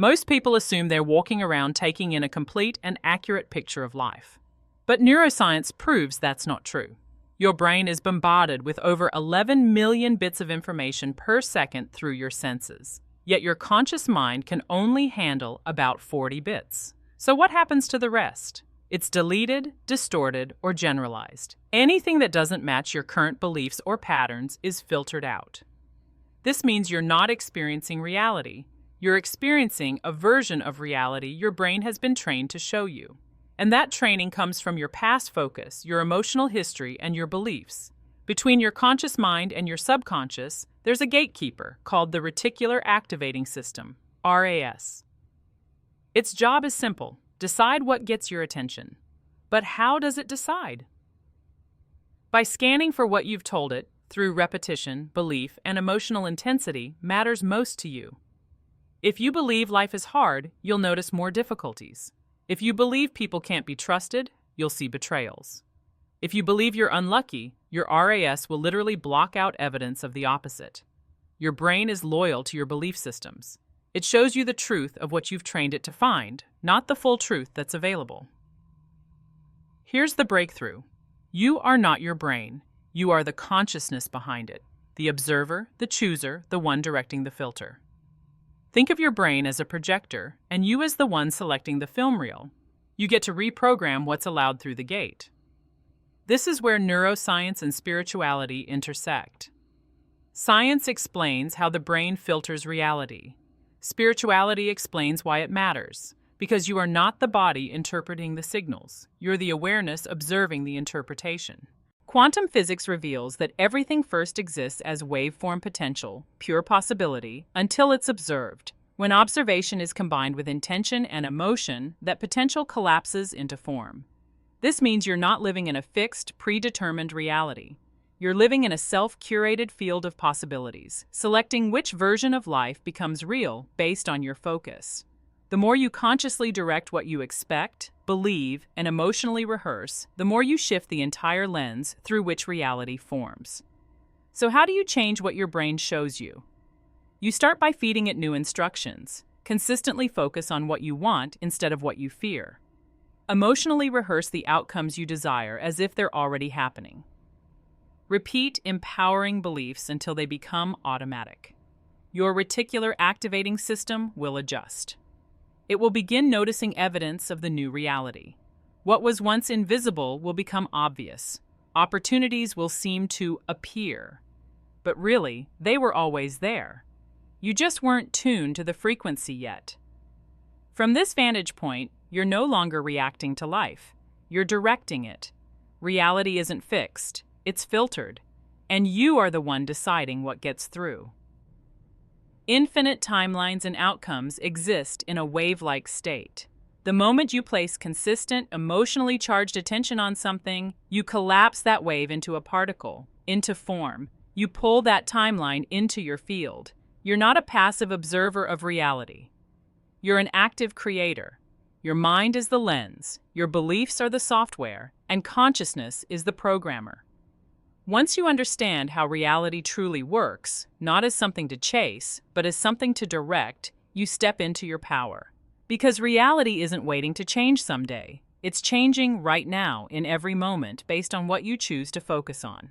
Most people assume they're walking around taking in a complete and accurate picture of life. But neuroscience proves that's not true. Your brain is bombarded with over 11 million bits of information per second through your senses. Yet your conscious mind can only handle about 40 bits. So what happens to the rest? It's deleted, distorted, or generalized. Anything that doesn't match your current beliefs or patterns is filtered out. This means you're not experiencing reality. You're experiencing a version of reality your brain has been trained to show you. And that training comes from your past focus, your emotional history, and your beliefs. Between your conscious mind and your subconscious, there's a gatekeeper called the reticular activating system, RAS. Its job is simple: decide what gets your attention. But how does it decide? By scanning for what you've told it, through repetition, belief, and emotional intensity matters most to you. If you believe life is hard, you'll notice more difficulties. If you believe people can't be trusted, you'll see betrayals. If you believe you're unlucky, your RAS will literally block out evidence of the opposite. Your brain is loyal to your belief systems. It shows you the truth of what you've trained it to find, not the full truth that's available. Here's the breakthrough. You are not your brain. You are the consciousness behind it, the observer, the chooser, the one directing the filter. Think of your brain as a projector, and you as the one selecting the film reel. You get to reprogram what's allowed through the gate. This is where neuroscience and spirituality intersect. Science explains how the brain filters reality. Spirituality explains why it matters, because you are not the body interpreting the signals. You're the awareness observing the interpretation. Quantum physics reveals that everything first exists as waveform potential, pure possibility, until it's observed. When observation is combined with intention and emotion, that potential collapses into form. This means you're not living in a fixed, predetermined reality. You're living in a self-curated field of possibilities, selecting which version of life becomes real based on your focus. The more you consciously direct what you expect, believe, and emotionally rehearse, the more you shift the entire lens through which reality forms. So how do you change what your brain shows you? You start by feeding it new instructions. Consistently focus on what you want instead of what you fear. Emotionally rehearse the outcomes you desire as if they're already happening. Repeat empowering beliefs until they become automatic. Your reticular activating system will adjust. It will begin noticing evidence of the new reality. What was once invisible will become obvious. Opportunities will seem to appear. But really, they were always there. You just weren't tuned to the frequency yet. From this vantage point, you're no longer reacting to life. You're directing it. Reality isn't fixed. It's filtered. And you are the one deciding what gets through. Infinite timelines and outcomes exist in a wave-like state. The moment you place consistent, emotionally charged attention on something, you collapse that wave into a particle, into form. You pull that timeline into your field. You're not a passive observer of reality. You're an active creator. Your mind is the lens, your beliefs are the software, and consciousness is the programmer. Once you understand how reality truly works, not as something to chase, but as something to direct, you step into your power. Because reality isn't waiting to change someday. It's changing right now, in every moment, based on what you choose to focus on.